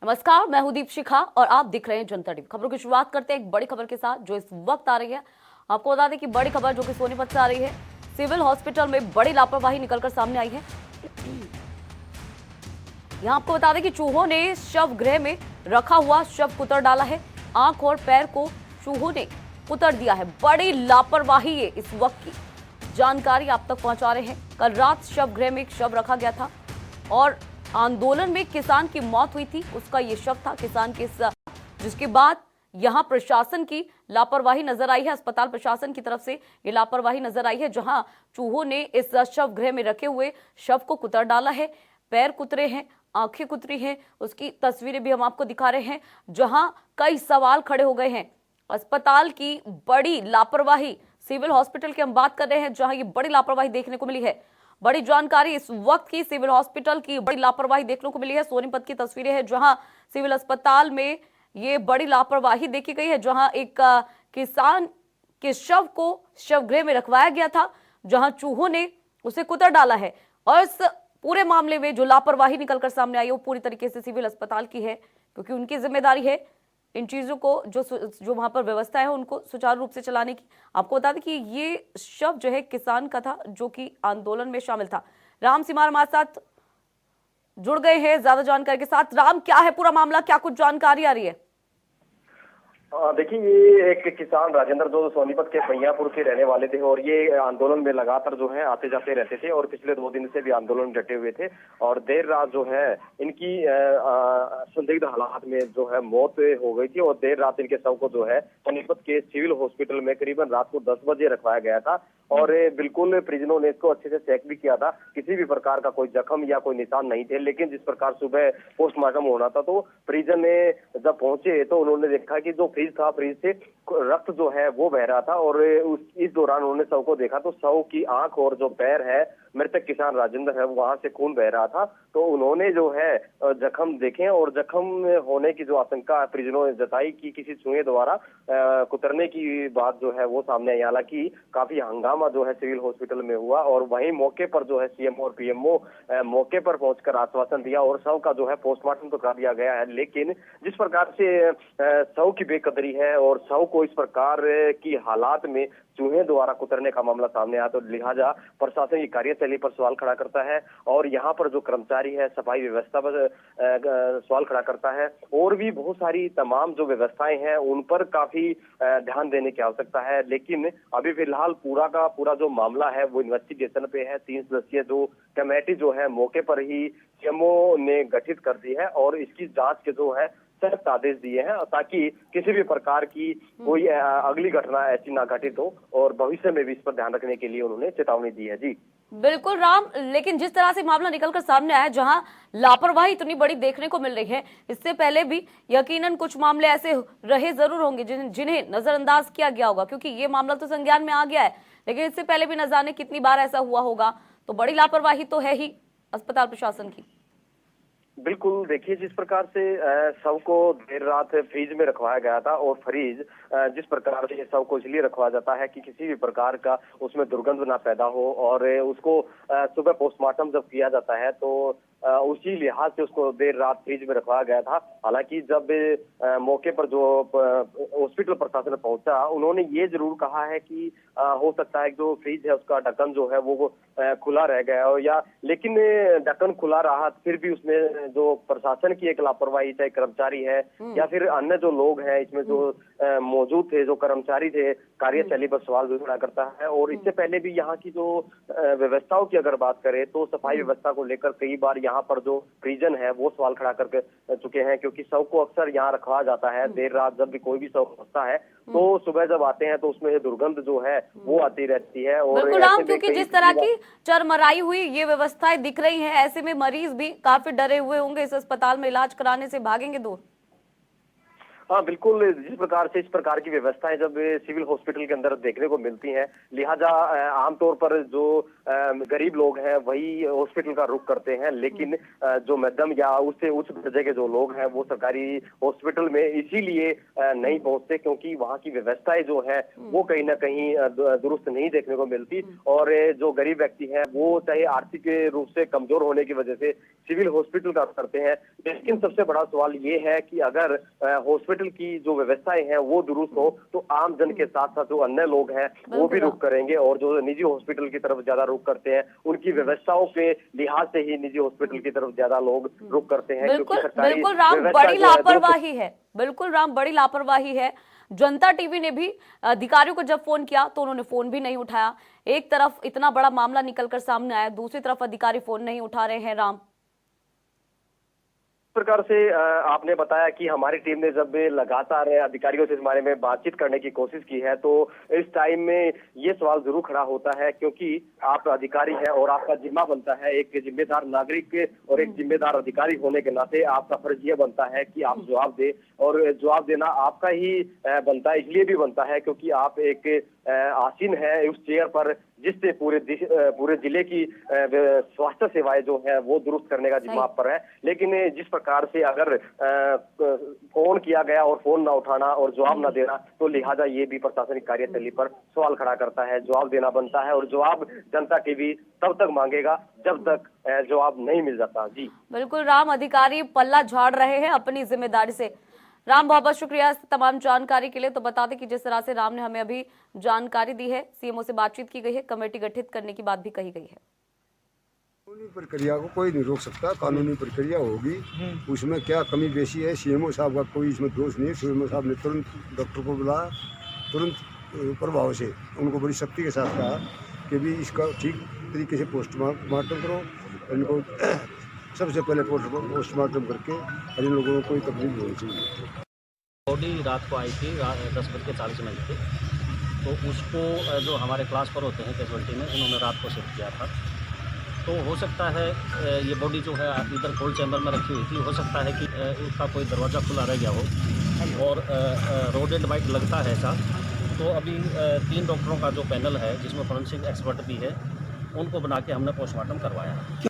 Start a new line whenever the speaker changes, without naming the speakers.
नमस्कार, मैं हूं दीपशिखा और आप दिख रहे हैं जनता टीवी। खबरों की शुरुआत करते हैं एक बड़ी खबर के साथ जो इस वक्त आ रही है। आपको बता दें कि बड़ी खबर जो कि सोनीपत से आ रही है। सिविल हॉस्पिटल में बड़ी लापरवाही निकलकर सामने आई है। यहां आपको बता दें कि चूहों ने शव गृह में रखा हुआ शव कुतर डाला है। आंख और पैर को चूहों ने कुतर दिया है। बड़ी लापरवाही है इस वक्त की जानकारी आप तक पहुंचा रहे हैं। कल रात शव गृह में एक शव रखा गया था और आंदोलन में किसान की मौत हुई थी, उसका ये शव था किसान के साथ, जिसके बाद यहां प्रशासन की लापरवाही नजर आई है। अस्पताल प्रशासन की तरफ से ये लापरवाही नजर आई है, जहां चूहों ने इस शव गृह में रखे हुए शव को कुतर डाला है। पैर कुतरे हैं, आंखें कुतरी हैं, उसकी तस्वीरें भी हम आपको दिखा रहे हैं, जहां कई सवाल खड़े हो गए हैं। अस्पताल की बड़ी लापरवाही, सिविल हॉस्पिटल की हम बात कर रहे हैं जहां ये बड़ी लापरवाही देखने को मिली है। बड़ी जानकारी इस वक्त की सिविल हॉस्पिटल की बड़ी लापरवाही देखने को मिली है। सोनीपत की तस्वीरें हैं जहां सिविल अस्पताल में ये बड़ी लापरवाही देखी गई है, जहां एक किसान के शव को शवगृह में रखवाया गया था, जहां चूहों ने उसे कुतर डाला है। और इस पूरे मामले में जो लापरवाही निकलकर सामने आई है वो पूरी तरीके से सिविल अस्पताल की है, क्योंकि उनकी जिम्मेदारी है इन चीजों को जो वहां पर व्यवस्था है उनको सुचारू रूप से चलाने की। आपको बता दें कि ये शव जो है किसान का था जो कि आंदोलन में शामिल था। राम सिमार हमारे साथ जुड़ गए हैं ज्यादा जानकारी के साथ। राम, क्या है पूरा मामला, क्या कुछ जानकारी आ रही है?
देखिए, ये एक किसान राजेंद्र जो सोनीपत के भैयापुर के रहने वाले थे और ये आंदोलन में लगातार जो है आते जाते रहते थे और पिछले 2 दिन से भी आंदोलन में डटे हुए थे। और देर रात जो है इनकी संदिग्ध हालात में जो है मौत हो गई थी और देर रात इनके शव को जो है सोनीपत के सिविल हॉस्पिटल में करीबन रात को 10 बजे रखवाया गया था। और बिल्कुल परिजनों ने इसको अच्छे से चेक भी किया था, किसी भी प्रकार का कोई जख्म या कोई निशान नहीं थे। लेकिन जिस प्रकार सुबह पोस्टमार्टम होना था तो परिजन ने जब पहुंचे तो उन्होंने देखा कि जो फ्रिज था, फ्रिज से रक्त जो है वो बह रहा था। और इस दौरान उन्होंने शव को देखा तो शव की आंख और जो पैर है मृतक किसान राजेंद्र है वहां से खून बह रहा था। तो उन्होंने जो है जख्म देखे और जख्म होने की जो आशंका परिजनों ने जताई कि किसी चूहे द्वारा कुतरने की बात जो है वो सामने आई। हालांकि काफी हंगामा जो है सिविल हॉस्पिटल में हुआ और वहीं मौके पर जो है सीएम और पीएमओ मौके पर पहुंचकर आश्वासन दिया और शव का जो है पोस्टमार्टम तो कर दिया गया है। लेकिन जिस प्रकार से शव की बेकदरी है और शव को इस प्रकार की हालात में चूहे द्वारा कुतरने का मामला सामने आया तो लिहाजा प्रशासन की कार्यशैली पर सवाल खड़ा करता है और यहाँ पर जो कर्मचारी है सफाई व्यवस्था पर सवाल खड़ा करता है। और भी बहुत सारी तमाम जो व्यवस्थाएं हैं उन पर काफी ध्यान देने की आवश्यकता है। लेकिन अभी फिलहाल पूरा का पूरा जो मामला है वो इन्वेस्टिगेशन पे है। 3 सदस्यीय जो कमेटी जो है मौके पर ही सीएमओ ने गठित कर दी है और इसकी जांच के जो है सख्त आदेश दिए हैं ताकि किसी भी प्रकार की कोई अगली घटना ऐसी ना घटित हो और भविष्य में भी इस पर ध्यान रखने के लिए उन्होंने चेतावनी दी है। जी
बिल्कुल राम, लेकिन जिस तरह से मामला निकलकर सामने आया, जहां लापरवाही इतनी बड़ी देखने को मिल रही है, इससे पहले भी यकीनन कुछ मामले ऐसे रहे जरूर होंगे जिन्हें नजरअंदाज किया गया होगा, क्योंकि ये मामला तो संज्ञान में आ गया है। लेकिन इससे पहले भी न जाने कितनी बार ऐसा हुआ होगा। तो बड़ी लापरवाही तो है ही अस्पताल प्रशासन की।
बिल्कुल, देखिए जिस प्रकार से शव को देर रात फ्रीज में रखवाया गया था और फ्रीज जिस प्रकार से शव को इसलिए रखवाया जाता है कि किसी भी प्रकार का उसमें दुर्गंध ना पैदा हो और उसको सुबह पोस्टमार्टम जब किया जाता है तो उसी लिहाज से उसको देर रात फ्रिज में रखवाया गया था। हालांकि जब मौके पर जो हॉस्पिटल प्रशासन पहुंचा उन्होंने ये जरूर कहा है कि हो सकता है कि जो फ्रिज है उसका ढक्कन जो है वो खुला रह गया हो या लेकिन ढक्कन खुला रहा फिर भी उसमें जो प्रशासन की एक लापरवाही, चाहे कर्मचारी है या फिर अन्य जो लोग हैं इसमें जो मौजूद थे, जो कर्मचारी थे, कार्यशैली पर सवाल भी खड़ा करता है। और इससे पहले भी यहाँ की जो व्यवस्थाओं की अगर बात करें तो सफाई व्यवस्था को लेकर कई बार यहाँ पर जो परिजन है वो सवाल खड़ा कर चुके हैं, क्योंकि शव को अक्सर यहाँ रखवाया जाता है। देर रात जब भी कोई भी शव पहुंचता है तो सुबह जब आते हैं तो उसमें दुर्गंध जो है वो आती रहती है। और
बिल्कुल राम, क्योंकि जिस तरह की चरमराई हुई ये व्यवस्थाएं दिख रही हैं, ऐसे में मरीज भी काफी डरे हुए होंगे, इस अस्पताल में इलाज कराने से भागेंगे दूर।
हाँ बिल्कुल, जिस प्रकार से इस प्रकार की व्यवस्थाएं जब सिविल हॉस्पिटल के अंदर देखने को मिलती हैं, लिहाजा आमतौर पर जो गरीब लोग हैं वही हॉस्पिटल का रुख करते हैं, लेकिन जो मध्यम या उससे उच्च दर्जे के जो लोग हैं वो सरकारी हॉस्पिटल में इसीलिए नहीं पहुंचते क्योंकि वहाँ की व्यवस्थाएं जो है वो कहीं ना कहीं दुरुस्त नहीं देखने को मिलती। और जो गरीब व्यक्ति हैं वो चाहे आर्थिक रूप से कमजोर होने की वजह से सिविल हॉस्पिटल का करते हैं, लेकिन सबसे बड़ा सवाल ये है कि अगर हॉस्पिटल की जो व्यवस्थाएं हैं वो दुरुस्त हो तो आम जन के साथ साथ जो अन्य लोग हैं वो भी रुख करेंगे, और जो निजी हॉस्पिटल की तरफ ज्यादा रुख करते हैं उनकी व्यवस्थाओं के लिहाज से ही निजी हॉस्पिटल की तरफ ज्यादा लोग रुख करते हैं।
बिल्कुल बिल्कुल राम, बड़ी लापरवाही है, बिल्कुल राम, बड़ी लापरवाही है। जनता टीवी ने भी अधिकारियों को जब फोन किया तो उन्होंने फोन भी नहीं उठाया। एक तरफ इतना बड़ा मामला निकलकर सामने आया, दूसरी तरफ अधिकारी फोन नहीं उठा रहे हैं। राम,
इस प्रकार से आपने बताया कि हमारी टीम ने जब लगातार अधिकारियों से इस बारे में बातचीत करने की कोशिश की है तो इस टाइम में ये सवाल जरूर खड़ा होता है, क्योंकि आप अधिकारी हैं और आपका जिम्मा बनता है, एक जिम्मेदार नागरिक और एक जिम्मेदार अधिकारी होने के नाते आपका फर्ज ये बनता है कि आप जवाब दें, और जवाब देना आपका ही बनता है। इसलिए भी बनता है क्योंकि आप एक आसीन है उस चेयर पर जिससे पूरे जिले की स्वास्थ्य सेवाएं जो है वो दुरुस्त करने का जिम्मा आप पर है। लेकिन जिस प्रकार से अगर फोन किया गया और फोन ना उठाना और जवाब ना देना, तो लिहाजा ये भी प्रशासनिक कार्यशैली पर सवाल खड़ा करता है। जवाब देना बनता है और जवाब जनता टीवी तब तक मांगेगा जब तक जवाब नहीं मिल जाता। जी
बिल्कुल राम, अधिकारी पल्ला झाड़ रहे हैं अपनी जिम्मेदारी से। राम, बहुत बहुत शुक्रिया तमाम जानकारी के लिए। तो बता दें कि जिस तरह से राम ने हमें अभी जानकारी दी है, सीएमओ से बातचीत की गई है, कमेटी गठित करने की बात भी कही गई है।
कानूनी प्रक्रिया को कोई नहीं रोक सकता, कानूनी प्रक्रिया होगी, उसमें क्या कमी बेशी है सीएमओ साहब का कोई इसमें दोष नहीं है। सीएमओ साहब ने तुरंत डॉक्टर को बुलाया, तुरंत प्रभाव से उनको बड़ी सख्ती के साथ कहा कि भी इसका ठीक तरीके से पोस्टमार्टम करो, इनको सबसे पहले पोस्टमार्टम करके और इन लोगों को कोई तकलीफ नहीं होनी चाहिए।
बॉडी रात को आई थी 10:40 पे, तो उसको जो हमारे क्लास पर होते हैं कैजुअल्टी में, उन्होंने रात को शिफ्ट किया था। तो हो सकता है ये बॉडी जो है इधर कोल्ड चैम्बर में रखी हुई थी, हो सकता है कि उसका कोई दरवाज़ा खुला रह गया हो और रोड एंड बाइट लगता है ऐसा। तो अभी 3 डॉक्टरों का जो पैनल है जिसमें फॉरेंसिक एक्सपर्ट भी है, उनको बना के हमने पोस्टमार्टम करवाया है।